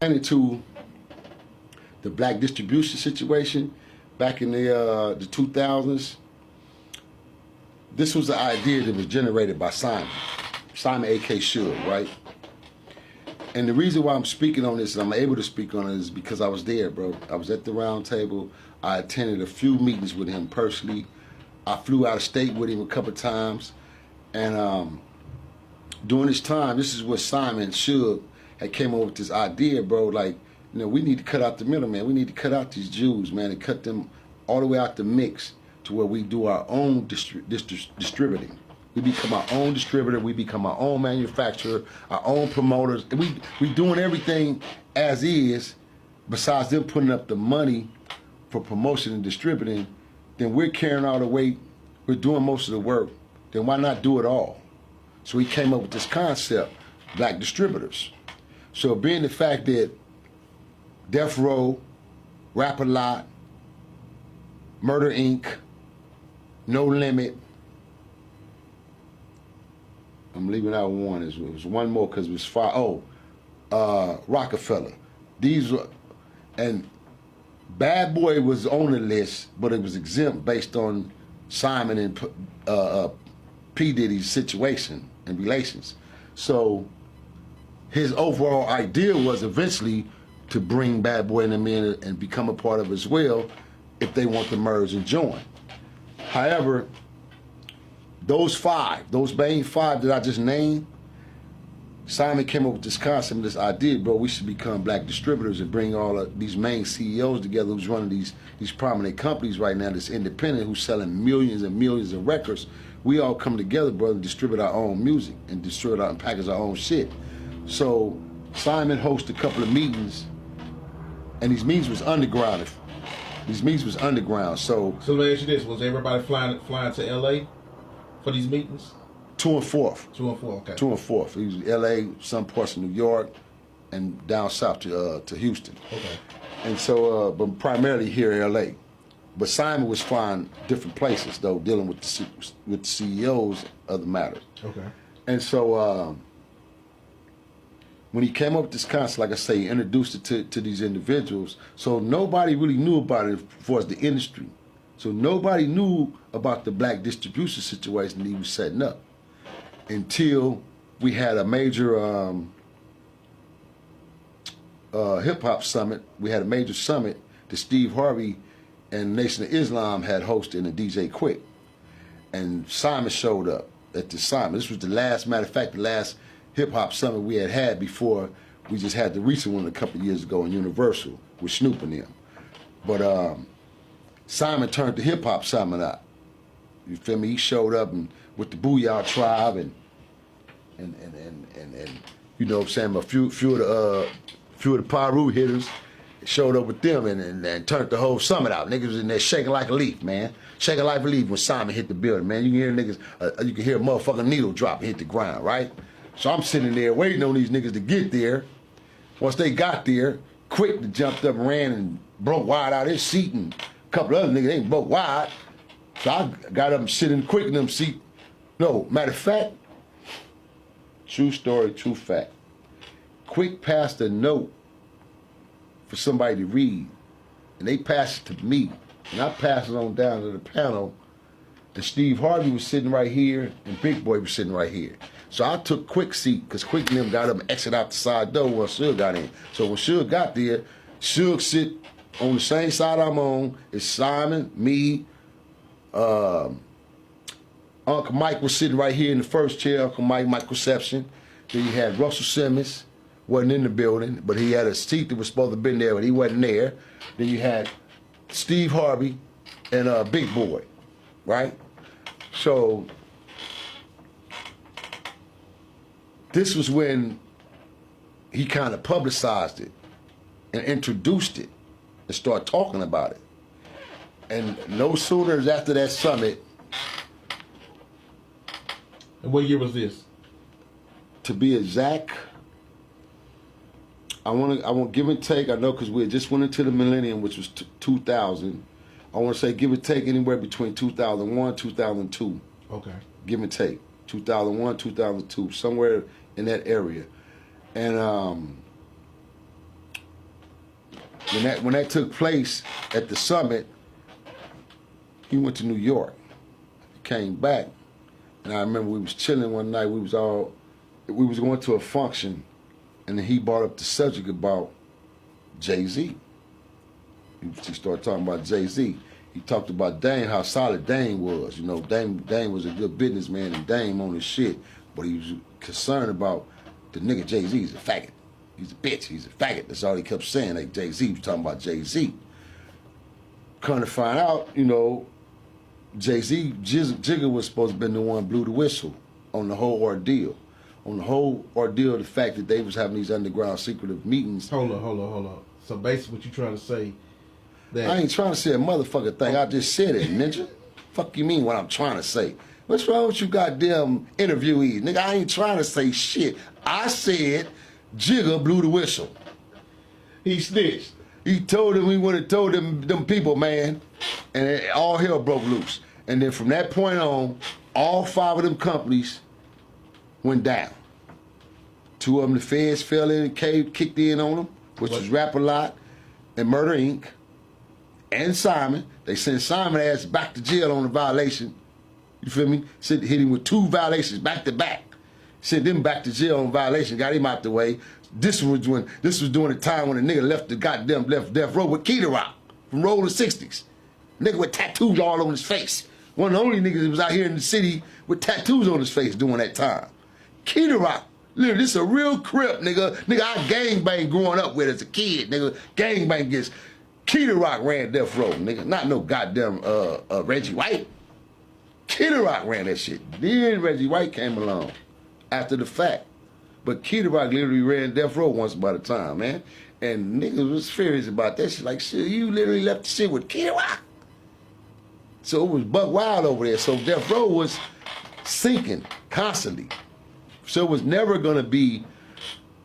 into the black distribution situation back in the 2000s. This was the idea that was generated by Simon A.K. Suge, right? And the reason why I'm speaking on this and I'm able to speak on it is because I was there, bro. I was at the round table. I attended a few meetings with him personally. I flew out of state with him a couple of times. And during this time, this is what Simon Suge had came up with this idea, bro. Like, you know, we need to cut out the middleman. We need to cut out these Jews, man, and cut them all the way out the mix to where we do our own distributing. We become our own distributor. We become our own manufacturer, our own promoters. And we doing everything as is, besides them putting up the money for promotion and distributing. Then we're carrying all the weight. We're doing most of the work. Then why not do it all? So he came up with this concept, black distributors. So being the fact that Death Row, Rap a Lot, Murder Inc., No Limit, I'm leaving out one. It was one more because it was five. Rockefeller. These were, and Bad Boy was on the list, but it was exempt based on Simon and P. Diddy's situation and relations. So his overall idea was eventually to bring Bad Boy and them in and become a part of it as well if they want to merge and join. However, those main five that I just named, Simon came up with this concept, this idea, bro, we should become black distributors and bring all of these main CEOs together who's running these prominent companies right now that's independent, who's selling millions and millions of records. We all come together, brother, and distribute our own music and distribute and package our own shit. So Simon hosted a couple of meetings, and these meetings was underground. So let me ask you this: was everybody flying to L.A. for these meetings? 2 and 4th. 2 and 4, okay. 2 and 4th. He was L.A., some parts of New York, and down south to Houston. Okay. And so, but primarily here in L.A. But Simon was flying different places though, dealing with the CEOs of the matters. Okay. And so, when he came up with this concept, like I say, he introduced it to these individuals. So nobody really knew about it as far as the industry. So nobody knew about the black distribution situation he was setting up until we had a major hip-hop summit. We had a major summit that Steve Harvey and Nation of Islam had hosted and DJ Quick. And Simon showed up at the Simon. This was the last, matter of fact, the last hip-hop summit we had before we just had the recent one a couple of years ago in Universal with Snoop and them. But Simon turned the hip-hop summit out. You feel me? He showed up and with the Booyah Tribe and you know what I'm saying, a few of the Paru hitters showed up with them and turned the whole summit out. Niggas was in there shaking like a leaf, man. Shaking like a leaf when Simon hit the building, man. You can hear niggas, you can hear a motherfucking needle drop and hit the ground, right? So I'm sitting there waiting on these niggas to get there. Once they got there, Quick jumped up and ran and broke wide out his seat, and a couple other niggas, they broke wide. So I got up and sitting Quick in them seat. No, matter of fact, true story, true fact. Quick passed a note for somebody to read, and they passed it to me, and I passed it on down to the panel, and Steve Harvey was sitting right here, and Big Boy was sitting right here. So I took Quick's seat, because Quick and them got up and exited out the side door when Suge got in. So when Suge got there, Suge sit on the same side I'm on, it's Simon, me, Uncle Mike was sitting right here in the first chair, Uncle Mike Reception. Then you had Russell Simmons, wasn't in the building, but he had a seat that was supposed to have been there, but he wasn't there. Then you had Steve Harvey and Big Boy, right? So this was when he kind of publicized it and introduced it and started talking about it. And no sooner as after that summit. And what year was this? To be exact, I want give and take. I know because we just went into the millennium, which was 2000. I want to say give and take anywhere between 2001, 2002. Okay. Give and take. 2001, 2002, somewhere in that area. And when that took place at the summit, he went to New York. He came back, and I remember we was chilling one night. We was going to a function, and then he brought up the subject about Jay-Z. He started talking about Jay-Z. He talked about Dame, how solid Dame was. You know, Dame was a good businessman, and Dame on his shit, but he was concerned about the nigga Jay-Z. He's a faggot. He's a bitch. He's a faggot. That's all he kept saying. Like Jay-Z was talking about Jay-Z. Come to find out, you know, Jay-Z, Jigga was supposed to have been the one who blew the whistle on the whole ordeal. On the whole ordeal, the fact that they was having these underground secretive meetings. Hold on. So basically what you trying to say that... I ain't trying to say a motherfucker thing. I just said it, ninja. Fuck you mean what I'm trying to say? What's wrong with you goddamn interviewees? Nigga, I ain't trying to say shit. I said Jigga blew the whistle. He snitched. He told him he would have told them people, man. And all hell broke loose. And then from that point on, all 5 of them companies went down. 2 of them, the feds fell in and kicked in on them, which was Rap-A-Lot and Murder Inc. and Simon. They sent Simon ass back to jail on a violation. You feel me? Hit him with 2 violations back to back. Sent them back to jail on violation, got him out the way. This was during the time when the nigga left death row with Key Rock from rolling 60s. Nigga with tattoos all on his face. One of the only niggas that was out here in the city with tattoos on his face during that time. Key Rock, literally, this is a real crip, nigga. Nigga, I gangbang growing up with as a kid, nigga. Gangbang gets. Key Rock ran death row, nigga. Not no goddamn Reggie White. Key Rock ran that shit. Then Reggie White came along after the fact. But Key Rock literally ran death row once upon a time, man. And niggas was furious about that shit. Like, shit, you literally left the shit with Key Rock. So it was buck wild over there. So death row was sinking constantly. So it was never gonna be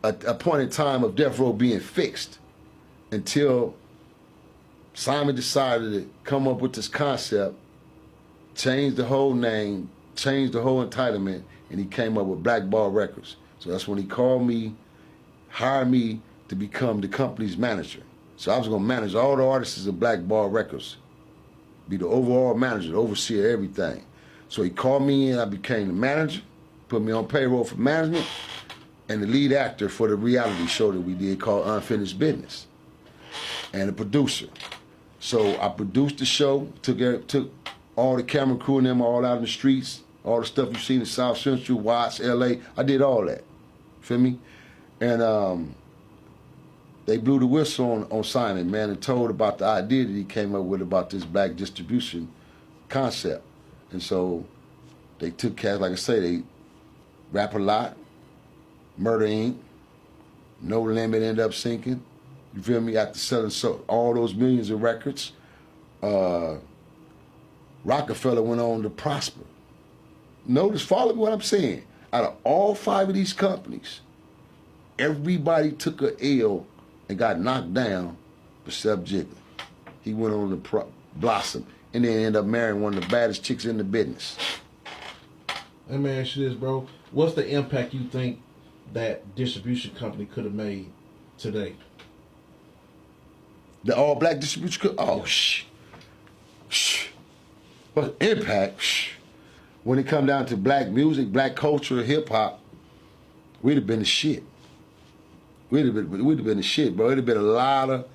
a point in time of death row being fixed until Simon decided to come up with this concept, change the whole name, change the whole entitlement, and he came up with Blackball Records. So that's when he called me, hired me to become the company's manager. So I was gonna manage all the artists of Blackball Records, be the overall manager, the overseer of everything. So he called me in, I became the manager, put me on payroll for management, and the lead actor for the reality show that we did called Unfinished Business, and the producer. So I produced the show, took all the camera crew and them all out in the streets, all the stuff you seen in South Central, Watts, LA, I did all that, feel me? And they blew the whistle on Simon, man, and told about the idea that he came up with about this black distribution concept. And so they took cats, like I say, they Rap-A-Lot, Murder Inc., No Limit ended up sinking. You feel me? After selling all those millions of records, Rockefeller went on to prosper. Notice, follow me what I'm saying. Out of all 5 of these companies, everybody took a L and got knocked down except Jigga. He went on to blossom and then ended up marrying one of the baddest chicks in the business. Let me ask you this, bro. What's the impact you think that distribution company could have made today? The all-black distribution company? Oh, What impact? When it come down to black music, black culture, hip-hop, we'd have been the shit. We'd have been the shit, bro. It'd have been a lot of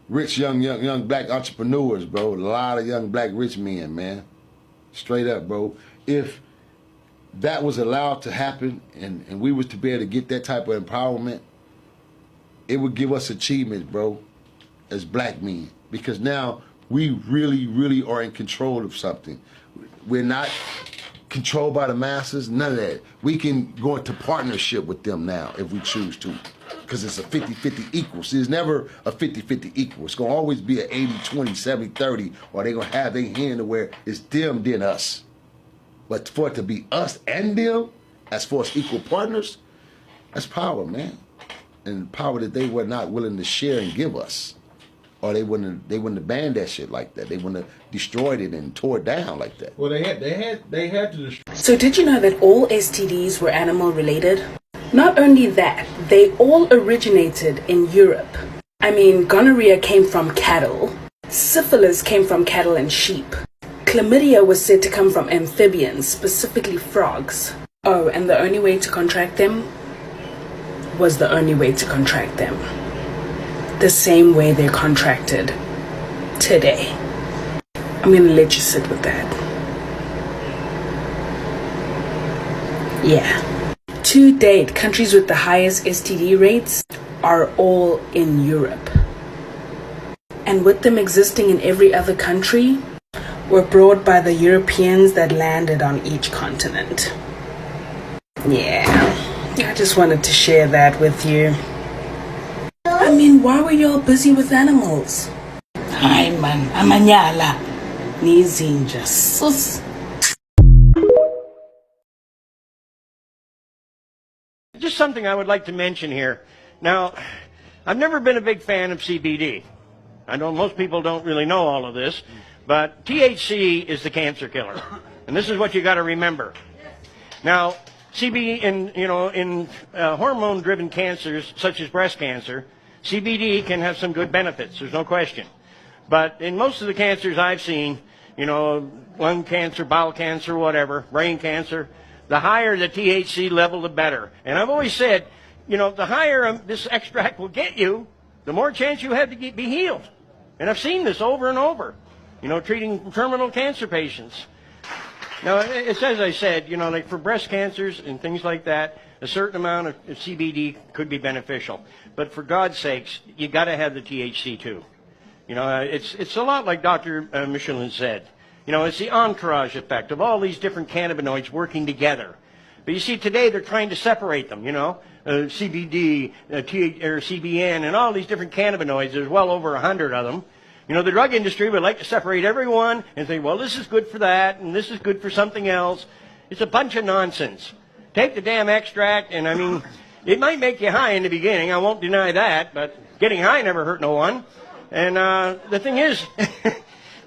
rich young black entrepreneurs, bro. A lot of young black rich men, man. Straight up, bro. If that was allowed to happen and we was to be able to get that type of empowerment, it would give us achievements, bro, as black men. Because now we really are in control of something. We're not controlled by the masses, none of that. We can go into partnership with them now if we choose to, because it's a 50-50 equal. See, it's never a 50-50 equal. It's going to always be an 80-20, 70-30, or they're going to have their hand to where it's them then us. But for it to be us and them, as far as equal partners, that's power, man. And power that they were not willing to share and give us. Or they wouldn't have banned that shit like that. They wouldn't have destroyed it and tore it down like that. Well, they had to destroy. So did you know that all STDs were animal related? Not only that, they all originated in Europe. I mean, gonorrhea came from cattle. Syphilis came from cattle and sheep. Chlamydia was said to come from amphibians, specifically frogs. Oh, and the only way to contract them was the only way to contract them. The same way they're contracted today. I'm gonna let you sit with that. Yeah. To date, countries with the highest STD rates are all in Europe. And with them existing in every other country, were brought by the Europeans that landed on each continent. Yeah, I just wanted to share that with you. I mean, why were y'all busy with animals? Hi man, amanyala. Nizinja sus. Just something I would like to mention here. Now, I've never been a big fan of CBD. I know most people don't really know all of this, but THC is the cancer killer, and this is what you got to remember. Now, CBD in hormone-driven cancers such as breast cancer, CBD can have some good benefits. There's no question. But in most of the cancers I've seen, lung cancer, bowel cancer, whatever, brain cancer, the higher the THC level, the better. And I've always said, the higher this extract will get you, the more chance you have to be healed. And I've seen this over and over, treating terminal cancer patients. Now, it's as I said, like for breast cancers and things like that, a certain amount of CBD could be beneficial. But for God's sakes, you got to have the THC too. It's a lot like Dr. Michelin said. It's the entourage effect of all these different cannabinoids working together. But you see, today they're trying to separate them, CBD, or CBN, and all these different cannabinoids. There's well over 100 of them. The drug industry would like to separate everyone and say, well, this is good for that, and this is good for something else. It's a bunch of nonsense. Take the damn extract, and I mean, it might make you high in the beginning. I won't deny that, but getting high never hurt no one. And the thing is,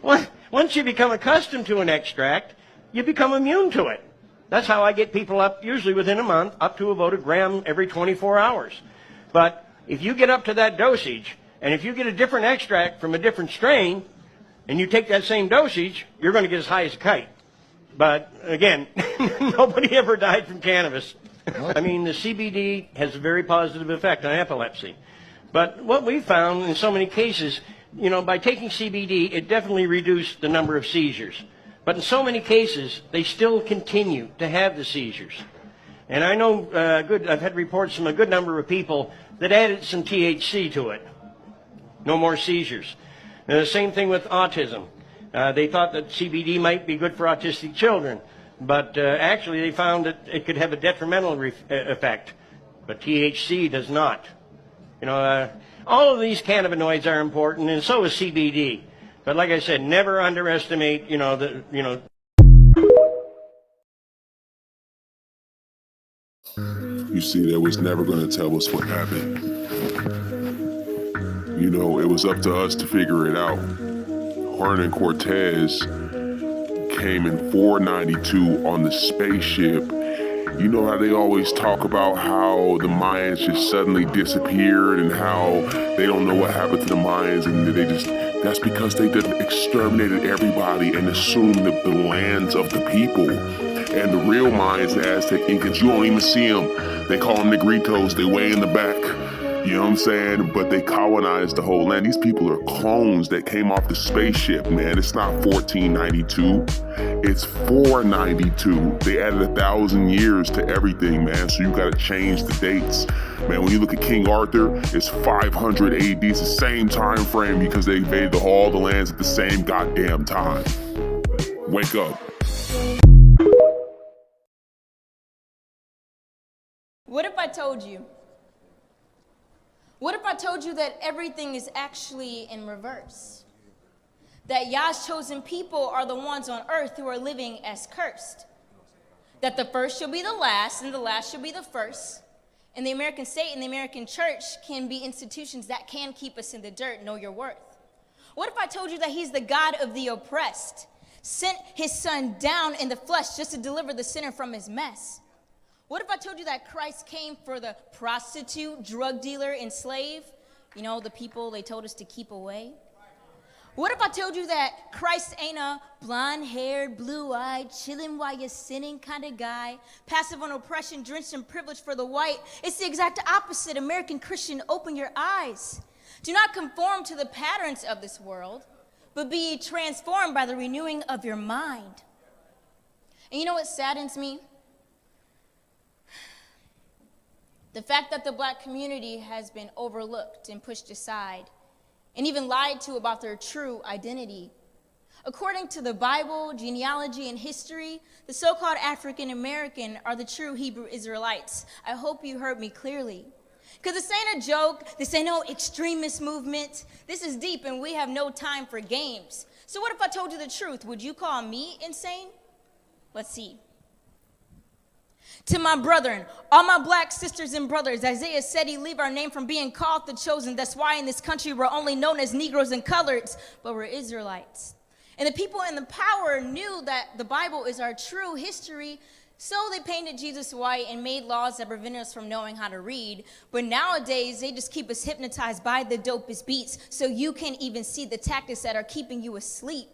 once you become accustomed to an extract, you become immune to it. That's how I get people up, usually within a month, up to about a gram every 24 hours. But if you get up to that dosage, and if you get a different extract from a different strain, and you take that same dosage, you're going to get as high as a kite. But again, nobody ever died from cannabis. I mean, the CBD has a very positive effect on epilepsy. But what we found in so many cases, by taking CBD, it definitely reduced the number of seizures. But in so many cases, they still continue to have the seizures. And I know I've had reports from a good number of people that added some THC to it. No more seizures. And the same thing with autism. They thought that CBD might be good for autistic children, but actually they found that it could have a detrimental effect. But THC does not. All of these cannabinoids are important, and so is CBD. But like I said, never underestimate, You see, they was never going to tell us what happened. It was up to us to figure it out. Hernan Cortez came in 492 on the spaceship. You know how they always talk about how the Mayans just suddenly disappeared and how they don't know what happened to the Mayans, and that's because they just exterminated everybody and assumed the lands of the people. And the real Mayans, the Aztec Incans, you won't even see them. They call them Negritos, they way in the back. You know what I'm saying? But they colonized the whole land. These people are clones that came off the spaceship, man. It's not 1492. It's 492. They added 1,000 years to everything, man. So you got to change the dates. Man, when you look at King Arthur, it's 500 AD. It's the same time frame because they invaded all the lands at the same goddamn time. Wake up. What if I told you? What if I told you that everything is actually in reverse? That Yah's chosen people are the ones on earth who are living as cursed. That the first shall be the last, and the last shall be the first. And the American state and the American church can be institutions that can keep us in the dirt. Know your worth. What if I told you that he's the God of the oppressed? Sent his son down in the flesh just to deliver the sinner from his mess. What if I told you that Christ came for the prostitute, drug dealer, and slave? You know, the people they told us to keep away. What if I told you that Christ ain't a blonde-haired, blue-eyed, chilling while you're sinning kind of guy, passive on oppression, drenched in privilege for the white? It's the exact opposite. American Christian, open your eyes. Do not conform to the patterns of this world, but be transformed by the renewing of your mind. And you know what saddens me? The fact that the black community has been overlooked and pushed aside, and even lied to about their true identity. According to the Bible, genealogy, and history, the so-called African American are the true Hebrew Israelites. I hope you heard me clearly. Because this ain't a joke, this ain't no extremist movement. This is deep and we have no time for games. So what if I told you the truth? Would you call me insane? Let's see. To my brethren, all my black sisters and brothers, Isaiah said he leave our name from being called the chosen. That's why in this country we're only known as Negroes and coloreds, but we're Israelites. And the people in the power knew that the Bible is our true history, so they painted Jesus white and made laws that prevented us from knowing how to read. But nowadays, they just keep us hypnotized by the dopest beats, so you can't even see the tactics that are keeping you asleep.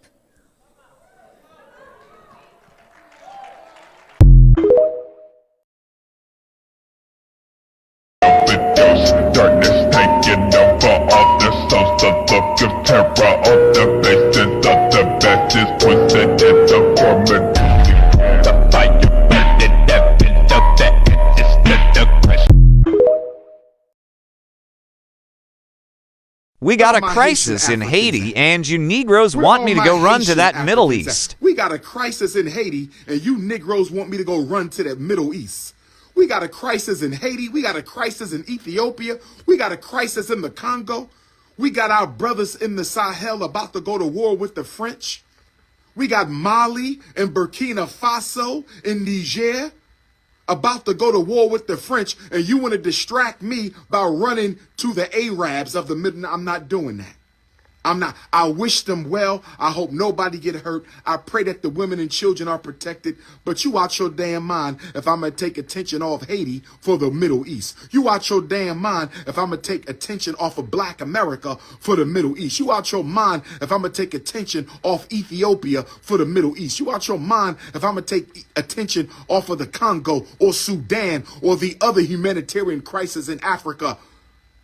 Darkness taking over all the souls, the look of terror on the faces of the badges twisted into torment. The fire burning heaven of that is the question. We got a crisis in Haiti, and you Negroes want me to go run to that Middle East. We got a crisis in Haiti, and you Negroes want me to go run to that Middle East. We got a crisis in Haiti. We got a crisis in Ethiopia. We got a crisis in the Congo. We got our brothers in the Sahel about to go to war with the French. We got Mali and Burkina Faso and Niger about to go to war with the French, and you want to distract me by running to the Arabs of the Middle. I'm not doing that. I'm not. I wish them well. I hope nobody get hurt. I pray that the women and children are protected. But you out your damn mind if I'm going to take attention off Haiti for the Middle East. You out your damn mind if I'm going to take attention off of Black America for the Middle East. You out your mind if I'm going to take attention off Ethiopia for the Middle East. You out your mind if I'm going to take attention off of the Congo or Sudan or the other humanitarian crisis in Africa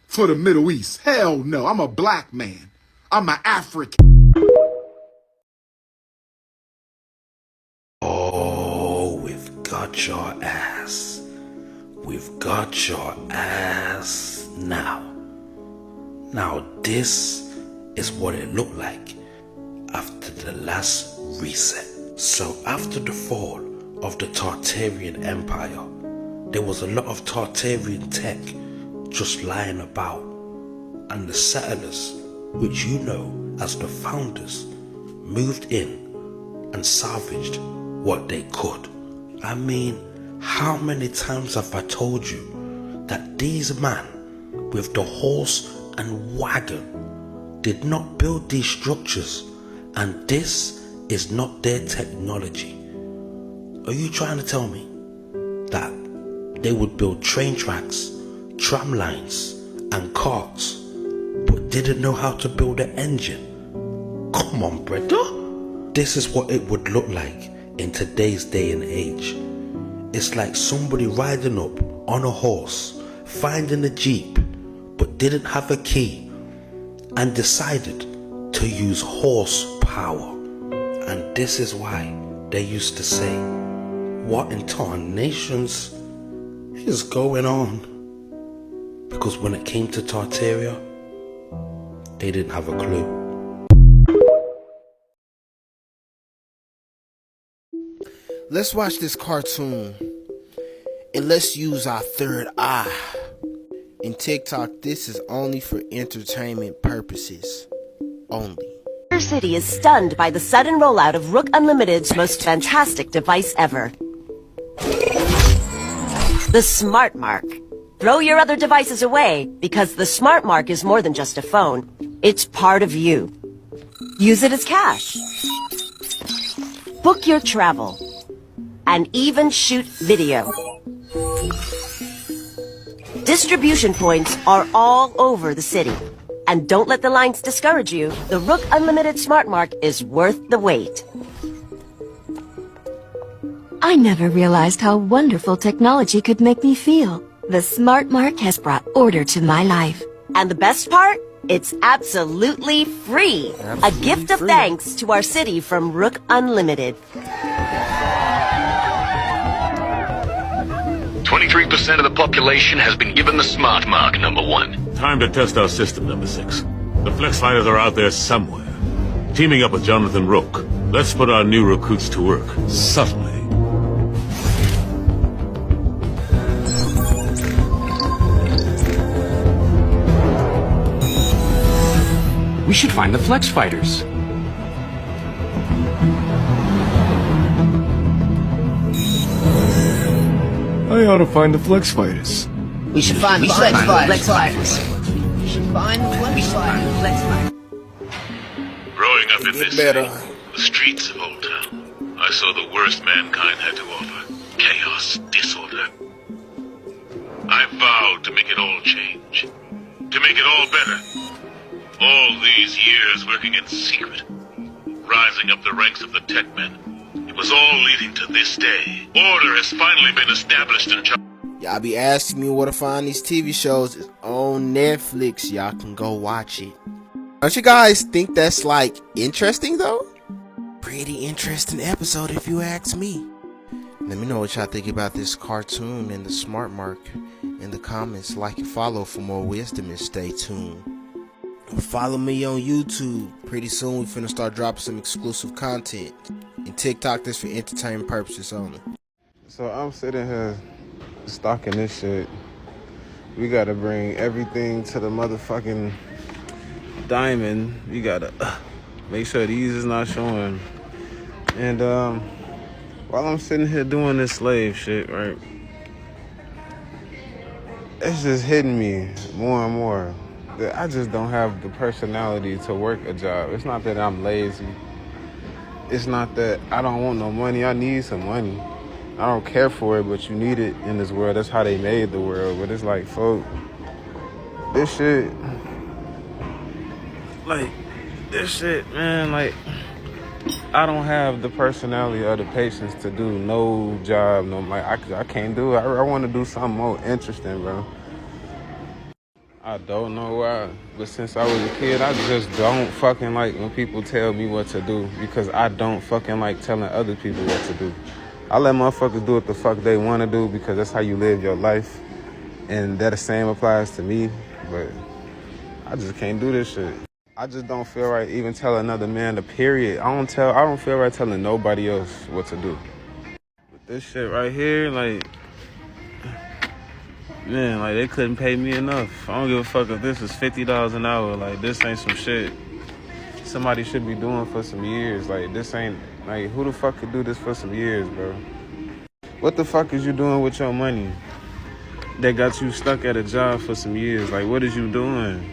for the Middle East. Hell no. I'm a black man. I'm an African. Oh, we've got your ass. We've got your ass now. Now this is what it looked like after the last reset. So after the fall of the Tartarian Empire, there was a lot of Tartarian tech just lying about, and the settlers, which you know as the founders, moved in and salvaged what they could. I mean, how many times have I told you that these men with the horse and wagon did not build these structures, and this is not their technology? Are you trying to tell me that they would build train tracks, tram lines, and carts, but didn't know how to build an engine? Come on, brother. This is what it would look like in today's day and age. It's like somebody riding up on a horse, finding a jeep, but didn't have a key, and decided to use horsepower. And this is why they used to say, what in tarnations is going on? Because when it came to Tartaria, they didn't have a clue. Let's watch this cartoon and let's use our third eye. In TikTok, this is only for entertainment purposes only. City is stunned by the sudden rollout of Rook Unlimited's most fantastic device ever, the Smart Mark. Throw your other devices away, because the Smart Mark is more than just a phone. It's part of you. Use it as cash. Book your travel. And even shoot video. Distribution points are all over the city. And don't let the lines discourage you. The Rook Unlimited Smart Mark is worth the wait. I never realized how wonderful technology could make me feel. The Smart Mark has brought order to my life. And the best part? It's absolutely free. A gift of thanks to our city from Rook Unlimited. 23% of the population has been given the Smart Mark, number 1. Time to test our system, number 6. The Flex Fighters are out there somewhere. Teaming up with Jonathan Rook. Let's put our new recruits to work, subtly. We should find the Flex Fighters. I ought to find the Flex Fighters. We should find the Flex Fighters. We should find the Flex Fighters. Growing up in this city, the streets of Old Town, I saw the worst mankind had to offer. Chaos, disorder. I vowed to make it all change. To make it all better. All these years working in secret. Rising up the ranks of the tech men. It was all leading to this day. Order has finally been established in China. Y'all be asking me where to find these TV shows. It's on Netflix. Y'all can go watch it. Don't you guys think that's like interesting though? Pretty interesting episode if you ask me. Let me know what y'all think about this cartoon and the Smart Mark in the comments. Like and follow for more wisdom and stay tuned. Follow me on YouTube. Pretty soon we finna start dropping some exclusive content. And TikTok, this for entertainment purposes only. So I'm sitting here stocking this shit. We gotta bring everything to the motherfucking diamond. We gotta make sure these is not showing. And while I'm sitting here doing this slave shit, right, it's just hitting me more and more that I just don't have the personality to work a job. It's not that I'm lazy. It's not that I don't want no money. I need some money. I don't care for it, but you need it in this world. That's how they made the world. But it's like, folk, this shit, man, like, I don't have the personality or the patience to do no job. No, like, I can't do it. I want to do something more interesting, bro. I don't know why, but since I was a kid, I just don't fucking like when people tell me what to do, because I don't fucking like telling other people what to do. I let motherfuckers do what the fuck they want to do because that's how you live your life, and that the same applies to me, but I just can't do this shit. I just don't feel right even telling another man the period. I don't feel right telling nobody else what to do. But this shit right here, like, man, like, they couldn't pay me enough. I don't give a fuck if this is $50 an hour. Like, this ain't some shit somebody should be doing for some years. Like, this ain't, like, who the fuck could do this for some years, bro? What the fuck is you doing with your money that got you stuck at a job for some years? Like, what is you doing?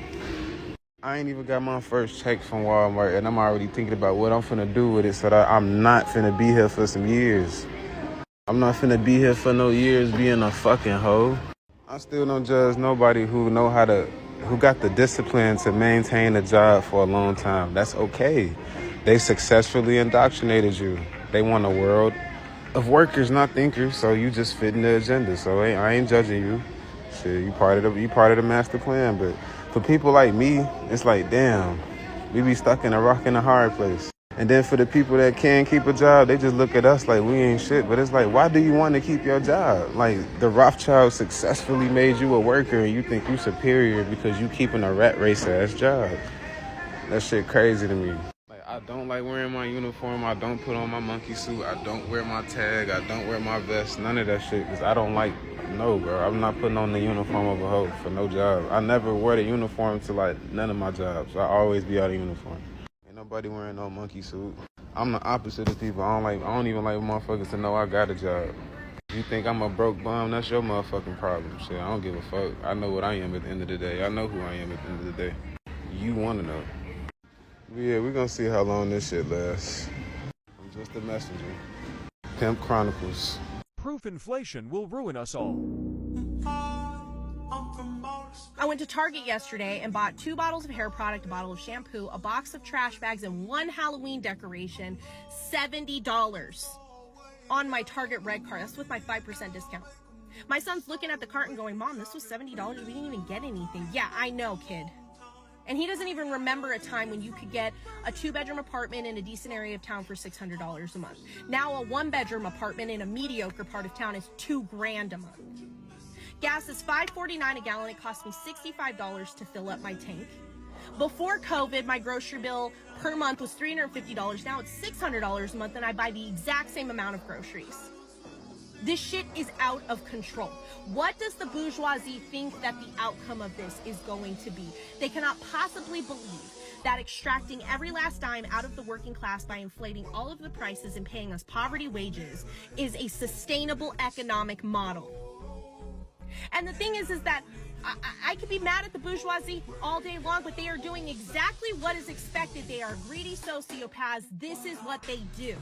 I ain't even got my first check from Walmart, and I'm already thinking about what I'm finna do with it so that I'm not finna be here for some years. I'm not finna be here for no years being a fucking hoe. I still don't judge nobody who got the discipline to maintain a job for a long time. That's okay. They successfully indoctrinated you. They want a world of workers, not thinkers, so you just fit in the agenda. So I ain't judging you. Shit, you part of the master plan. But for people like me, it's like, damn, we be stuck in a rock and a hard place. And then for the people that can keep a job, they just look at us like we ain't shit. But it's like, why do you want to keep your job? Like, the Rothschild successfully made you a worker and you think you superior because you keeping a rat race ass job. That shit crazy to me. Like, I don't like wearing my uniform. I don't put on my monkey suit. I don't wear my tag. I don't wear my vest. None of that shit, because I don't like, no, bro. I'm not putting on the uniform of a hoe for no job. I never wear the uniform to, like, none of my jobs. I always be out of uniform. Nobody wearing no monkey suit. I'm the opposite of people. I don't even like motherfuckers to know I got a job. If you think I'm a broke bum, that's your motherfucking problem. Shit, I don't give a fuck. I know what I am at the end of the day. I know who I am at the end of the day. You want to know. But yeah, we're gonna see how long this shit lasts. I'm just a messenger. Pimp Chronicles. Proof inflation will ruin us all. I went to Target yesterday and bought 2 bottles of hair product, a bottle of shampoo, a box of trash bags, and 1 Halloween decoration. $70 on my Target Red card. That's with my 5% discount. My son's looking at the cart and going, Mom, this was $70. We didn't even get anything. Yeah, I know, kid. And he doesn't even remember a time when you could get a 2-bedroom apartment in a decent area of town for $600 a month. Now a 1-bedroom apartment in a mediocre part of town is $2,000 a month. Gas is $5.49 a gallon. It cost me $65 to fill up my tank. Before COVID, my grocery bill per month was $350. Now it's $600 a month, and I buy the exact same amount of groceries. This shit is out of control. What does the bourgeoisie think that the outcome of this is going to be? They cannot possibly believe that extracting every last dime out of the working class by inflating all of the prices and paying us poverty wages is a sustainable economic model. And the thing is that I could be mad at the bourgeoisie all day long, but they are doing exactly what is expected. They are greedy sociopaths. This is what they do.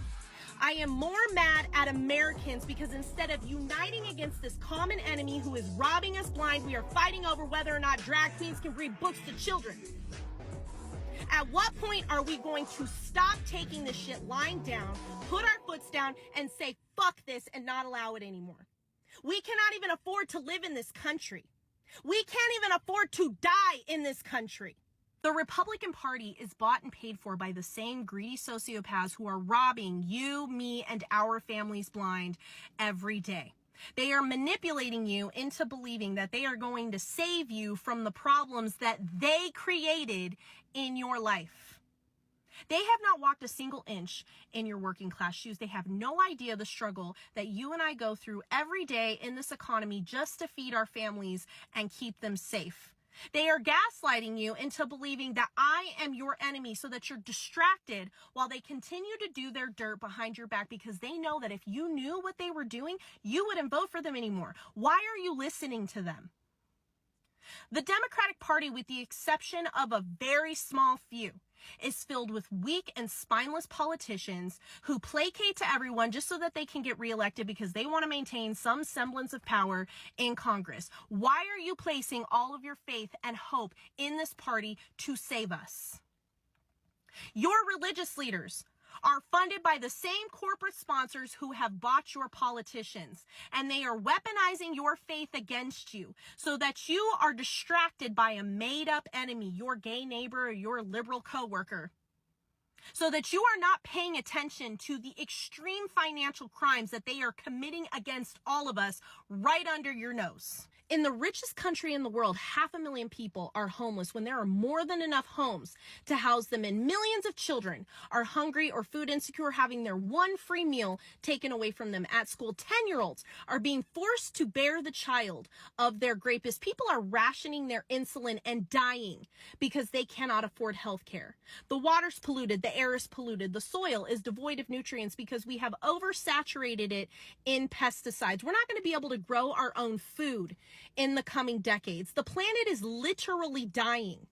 I am more mad at Americans because instead of uniting against this common enemy who is robbing us blind, we are fighting over whether or not drag queens can read books to children. At what point are we going to stop taking this shit lying down, put our foots down, and say, fuck this, and not allow it anymore? We cannot even afford to live in this country. We can't even afford to die in this country. The Republican Party is bought and paid for by the same greedy sociopaths who are robbing you, me, and our families blind every day. They are manipulating you into believing that they are going to save you from the problems that they created in your life. They have not walked a single inch in your working class shoes. They have no idea the struggle that you and I go through every day in this economy just to feed our families and keep them safe. They are gaslighting you into believing that I am your enemy so that you're distracted while they continue to do their dirt behind your back because they know that if you knew what they were doing, you wouldn't vote for them anymore. Why are you listening to them? The Democratic Party, with the exception of a very small few, is filled with weak and spineless politicians who placate to everyone just so that they can get reelected because they want to maintain some semblance of power in Congress. Why are you placing all of your faith and hope in this party to save us? Your religious leaders are funded by the same corporate sponsors who have bought your politicians, and they are weaponizing your faith against you so that you are distracted by a made-up enemy, your gay neighbor or your liberal coworker, so that you are not paying attention to the extreme financial crimes that they are committing against all of us right under your nose. In the richest country in the world, 500,000 people are homeless when there are more than enough homes to house them, and millions of children are hungry or food insecure, having their one free meal taken away from them at school. 10-year-olds are being forced to bear the child of their rapist. People are rationing their insulin and dying because they cannot afford health care. The water's polluted, the air is polluted, the soil is devoid of nutrients because we have oversaturated it in pesticides. We're not going to be able to grow our own food in the coming decades. The planet is literally dying.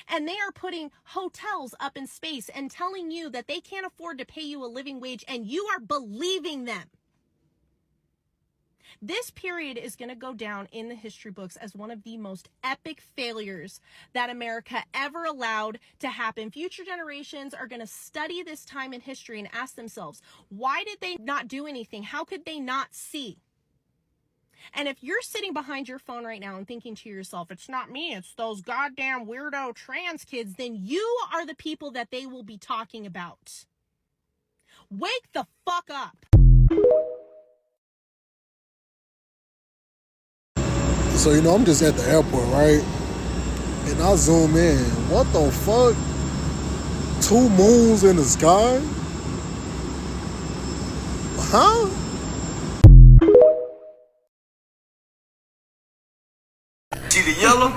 And they are putting hotels up in space and telling you that they can't afford to pay you a living wage, and you are believing them. This period is going to go down in the history books as one of the most epic failures that America ever allowed to happen. Future generations are going to study this time in history and ask themselves, why did they not do anything? How could they not see? And if you're sitting behind your phone right now and thinking to yourself, it's not me, it's those goddamn weirdo trans kids, then you are the people that they will be talking about. Wake the fuck up. So, I'm just at the airport, right? And I zoom in. What the fuck? 2 moons in the sky? Huh? See the yellow?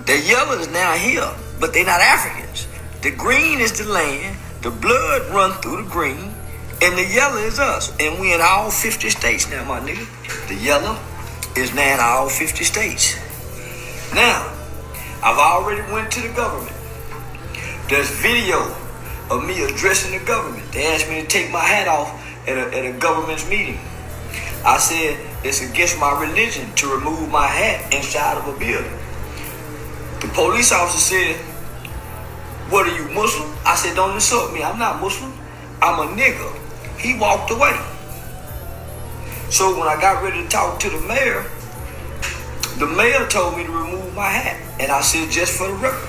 The yellow is now here, but they're not Africans. The green is the land, the blood run through the green, and the yellow is us. And we in all 50 states now, my nigga. The yellow is now in all 50 states. Now, I've already went to the government. There's video of me addressing the government. They asked me to take my hat off at a government's meeting. I said, It's against my religion to remove my hat inside of a building. The police officer said, "What are you, Muslim?" I said, "Don't insult me. I'm not Muslim. I'm a nigga." He walked away. So when I got ready to talk to the mayor told me to remove my hat. And I said, just for the record,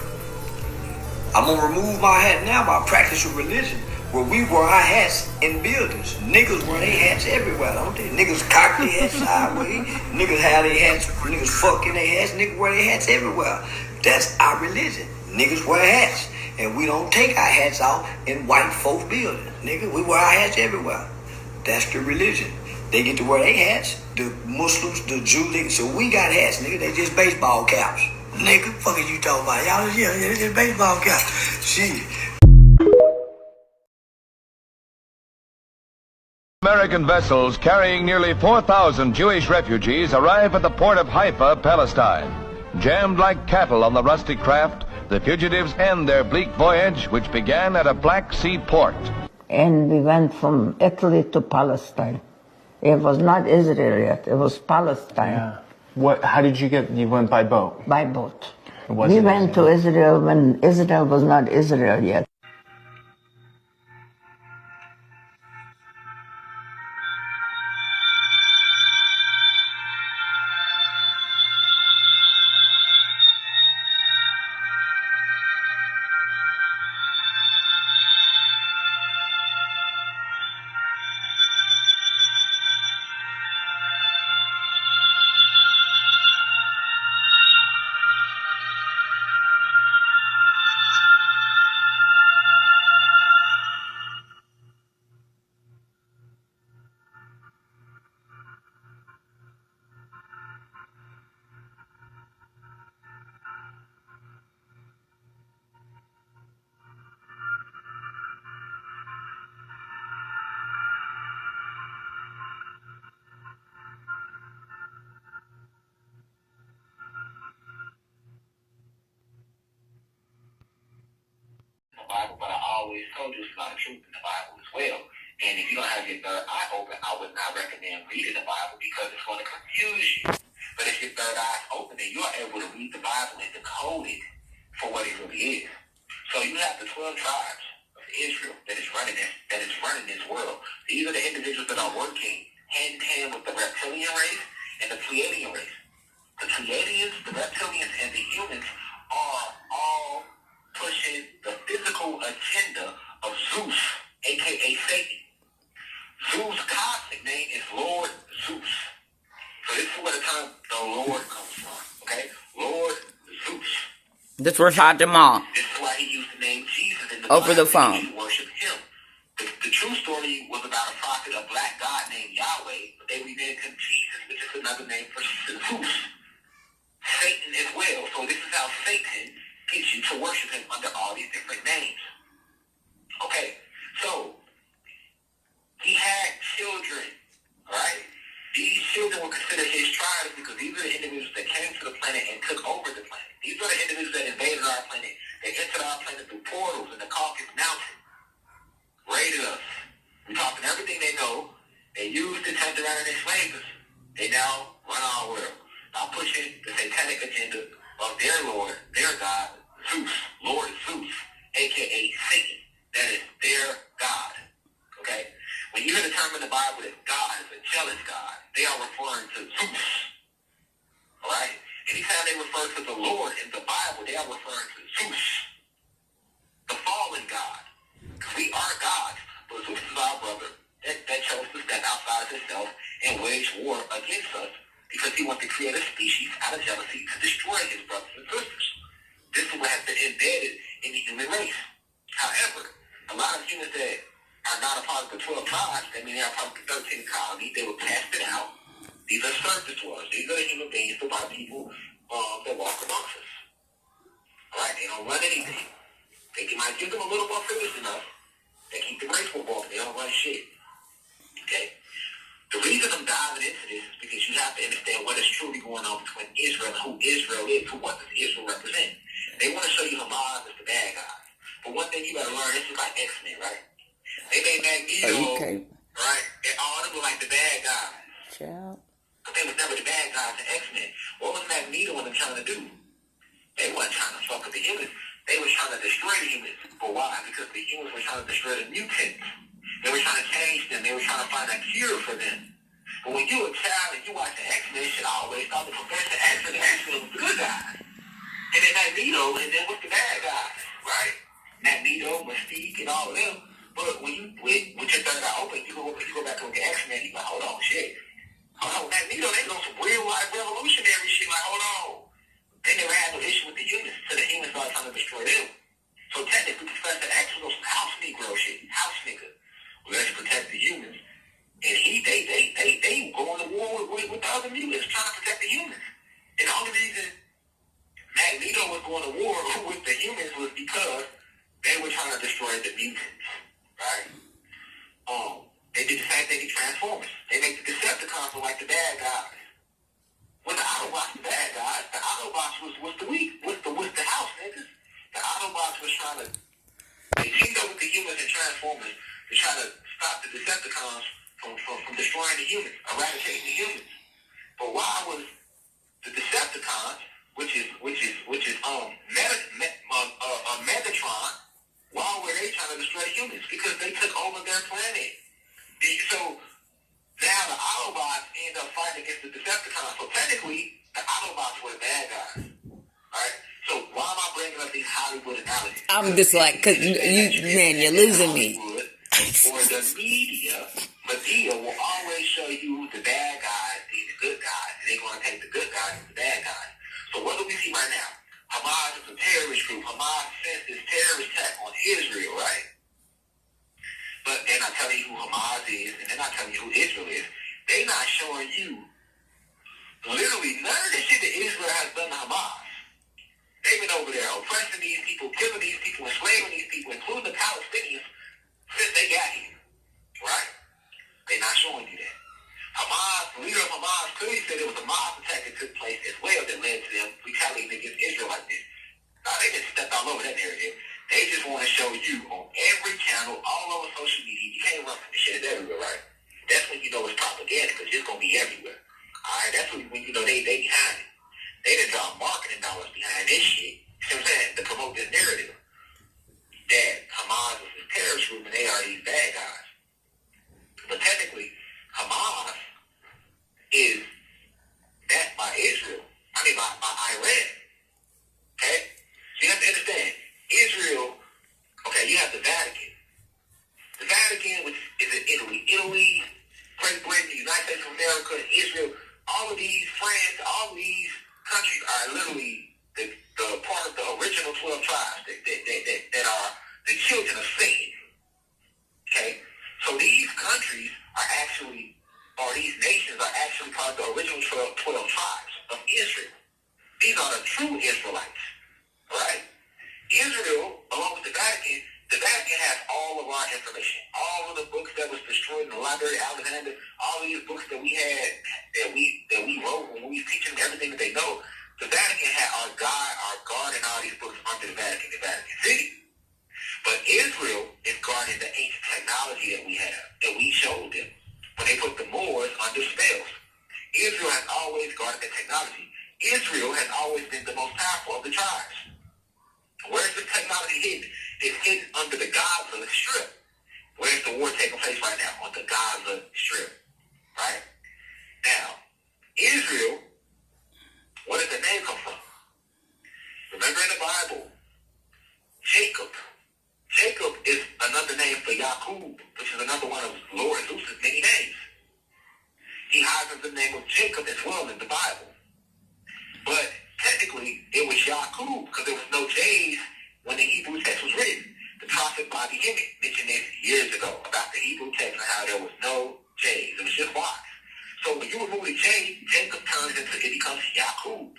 I'm gonna remove my hat now by practicing religion, where we wear our hats in buildings. Niggas wear their hats everywhere, don't they? Niggas cock their hats sideways. Niggas have their hats, niggas fucking their hats. Niggas wear their hats everywhere. That's our religion. Niggas wear hats. And we don't take our hats out in white folk buildings. Nigga, we wear our hats everywhere. That's the religion. They get to wear their hats. The Muslims, the Jews, so we got hats, nigga. They just baseball caps. Nigga, fuck is you talking about? Y'all, yeah, they just baseball caps. Shit. American vessels carrying nearly 4,000 Jewish refugees arrive at the port of Haifa, Palestine. Jammed like cattle on the rusty craft, the fugitives end their bleak voyage, which began at a Black Sea port. And we went from Italy to Palestine. It was not Israel yet, it was Palestine. Yeah. How did you you went by boat? By boat. We went to Israel when Israel was not Israel yet. Bible, but I always told you it's a lot of truth in the Bible as well. And if you don't have your third eye open, I would not recommend reading the Bible because it's going to confuse you. But if your third eye is open, then you're able to read the Bible and decode it for what it really is. So you have the 12 tribes of Israel that is running this world. These are the individuals that are working hand in hand with the reptilian race and the Pleiadian race. The Pleiadians, the reptilians, and the humans are all pushing the physical agenda of Zeus, a.k.a. Satan. Zeus' cosmic name is Lord Zeus. So this is where the term the Lord comes from, okay? Lord Zeus. This was hot to mom. This is why he used the name Jesus in the over the Bible, phone. to worship him. The true story was about a prophet, a black god named Yahweh, but they renamed him Jesus, which is another name for Zeus. Satan as well. So this is how Satan gets you to worship him under all these different names. Okay, so he had children, right? These children were considered his tribes because these are the individuals that came to the planet and took over the planet. These are the individuals that invaded our planet. They entered our planet through portals in the Caucasus Mountain, raided us. We taught them everything they know. They used it, turned around and enslaved us. They now run our world. Now pushing the satanic agenda of their Lord, their God, Zeus, Lord Zeus, a.k.a. Satan. That is their God. Okay? When you hear the term in the Bible that God is a jealous God, they are referring to Zeus. Alright? Anytime they refer to the Lord in the Bible, they are referring to Zeus, the fallen God. Because we are gods, but Zeus is our brother that chose to step outside of himself and wage war against us because he wants to create a species out of jealousy to destroy his brothers and sisters. This is what has been embedded in the human race. However, a lot of humans that are not a part of the 12 tribes, that mean they are part of the 13 colonies, they were casted out. These are surface dwellers. These are the human beings, the white people that walk amongst us. Alright, they don't run anything. They might give them a little more privilege than us. They keep the race war walking. They don't run shit. Okay? The reason I'm diving into this is because you have to understand what is truly going on between Israel and who Israel is, who what does Israel represent. They want to show you Hamas as the bad guys. But one thing you better learn, this is like X-Men, right? They made Magneto, right? And all of them were like the bad guys. Child. They was never the bad guys in X-Men. What was Magneto and them trying to do? They weren't trying to fuck with the humans. They were trying to destroy the humans. But why? Because the humans were trying to destroy the mutants. They were trying to change them. They were trying to find a cure for them. But when you were a child and you watch the X-Men, shit always thought the Professor X and the X-Men was the good guys. And then Magneto, and then what's the bad guys, right? Magneto, Mystique, and all of them. But when you, with your third eye open, you go back to look at X-Men, you like, hold on, shit. Hold on, Magneto, they go some real life revolutionary shit, like, hold on. They never had no issue with the humans, so the humans started trying to destroy them. So technically, Professor X was some house Negro shit, house nigga. Well, let's protect the humans. And they going to war with the other mutants, trying to protect the humans. And the only reason Magneto was going to war with the humans was because they were trying to destroy the mutants, right? They did the same thing in Transformers. They make the Decepticons look like the bad guys. When the Autobots the bad guys, the Autobots was the house niggas. The Autobots was trying to, they teamed up with the humans and Transformers to try to stop the Decepticons from destroying the humans, eradicating the humans. But why was the Decepticons, which is Megatron, why were they trying to destroy the humans? Because they took over their planet. So now the Autobots end up fighting against the Decepticons. So technically, the Autobots were the bad guys. Alright? So why am I bringing up these Hollywood analogies? I'm just like, cause man, you're losing me. Or the media will always show you the bad guys being the good guys, and they're going to take the good guys and the bad guys. So what do we see right now? Hamas is a terrorist group. Hamas sent this terrorist attack on Israel, right? But they're not telling you who Hamas is, and they're not telling you who Israel is. They're not showing you literally none of the shit that Israel has done to Hamas. They've been over there oppressing these people, killing these people, enslaving these people, including the Palestinians, since they got here, right? They're not showing you that. Hamas, the leader of Hamas clearly said it was a mob attack that took place as well that led to them retaliating against Israel like this. Now, they just stepped all over that narrative. They just want to show you on every channel, all over social media. You can't run from the shit everywhere, right? That's when you know it's propaganda, because it's going to be everywhere. All right? That's when you know they behind it. They done drop marketing dollars behind this shit. You see what I'm saying? To promote this narrative that Hamas is this terrorist group and they are these bad guys. But technically, Hamas is backed by Israel. By Iran. Okay? So you have to understand, Israel, okay, you have the Vatican. The Vatican, which is in Italy. Italy, Great Britain, the United States of America, Israel, all of these France, all of these countries are literally the part of the original 12 tribes that are the children of Satan. Okay? So these countries are actually, or these nations are actually part of the original 12 tribes of Israel. These are the true Israelites. Right? Israel, along with the Vatican has all of our information. All of the books that was destroyed in the Library of Alexander, all these books that we had, that we wrote when we was teaching them everything that they know, the Vatican had our guarding all these books under the Vatican City. But Israel is guarding the ancient technology that we have, that we showed them when they put the Moors under spells. Israel has always guarded the technology. Israel has always been the most powerful of the tribes. Where's the technology hidden? It's hidden under the Gaza Strip. Where's the war taking place right now? On the Gaza Strip. Right? Now, Israel, where does the name come from? Remember in the Bible, Jacob. Jacob is another name for Yaqub, which is another one of Lord Zeus's many names. He has the name of Jacob as well in the Bible. But technically, it was Yaqub, because there was no J's when the Hebrew text was written. The prophet Bobby Hemmett mentioned this years ago about the Hebrew text and how there was no J's. It was just Y's. So when you remove the J, Jacob turns into, it becomes Yaqub.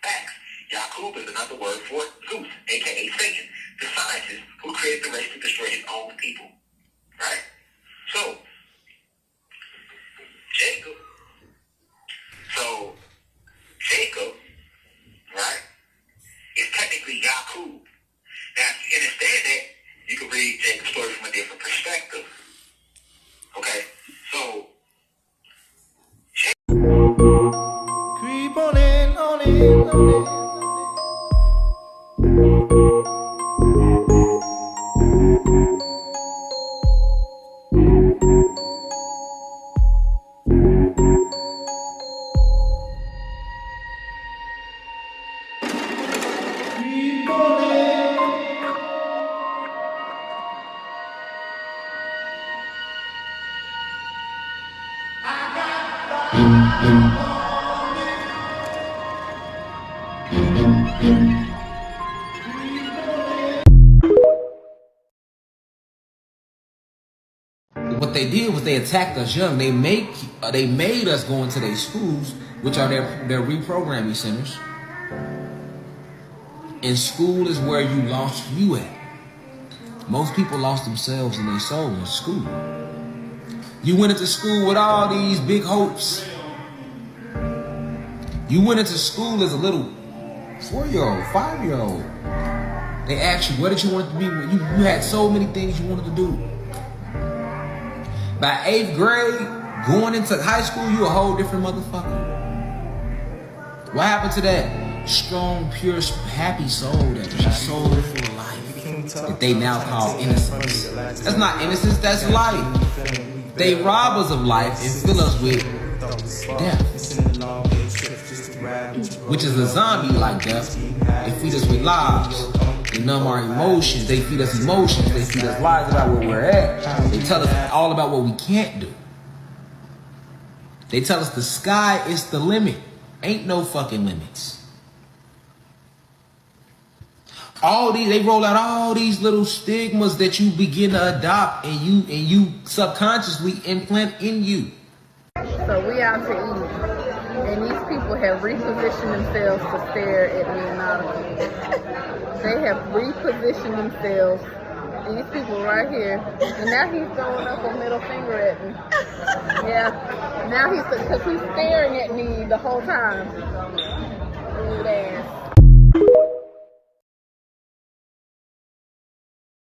Facts. Yaqub is another word for Zeus, a.k.a. Satan, the scientist who created the race to destroy his own people. Right? So, Jacob, right, is technically Yaqub. Now, if you understand that, you can read Jacob's story from a different perspective. Okay? So, What they did was they attacked us young. They made us go into their schools, which are their reprogramming centers. And school is where you lost you at. Most people lost themselves and their soul in school. You went into school with all these big hopes. You went into school as a little 4-year-old, 5-year-old. They asked you, what did you want to be? You had so many things you wanted to do. By 8th grade, going into high school, you a whole different motherfucker. What happened to that strong, pure, happy soul that was just so full of life that they now call innocence? That's not innocence, that's life. They rob us of life and fill us with death, which is a zombie-like death. They feed us with lies. They numb our emotions. They feed us emotions. They feed us lies about where we're at. They tell us all about what we can't do. They tell us the sky is the limit. Ain't no fucking limits. They roll out all these little stigmas that you begin to adopt and you subconsciously implant in you. So we out to eat, and these people have repositioned themselves to stare at me nautically. They have repositioned themselves, these people right here, and now he's throwing up a middle finger at me. Yeah, now because he's staring at me the whole time. Rude ass.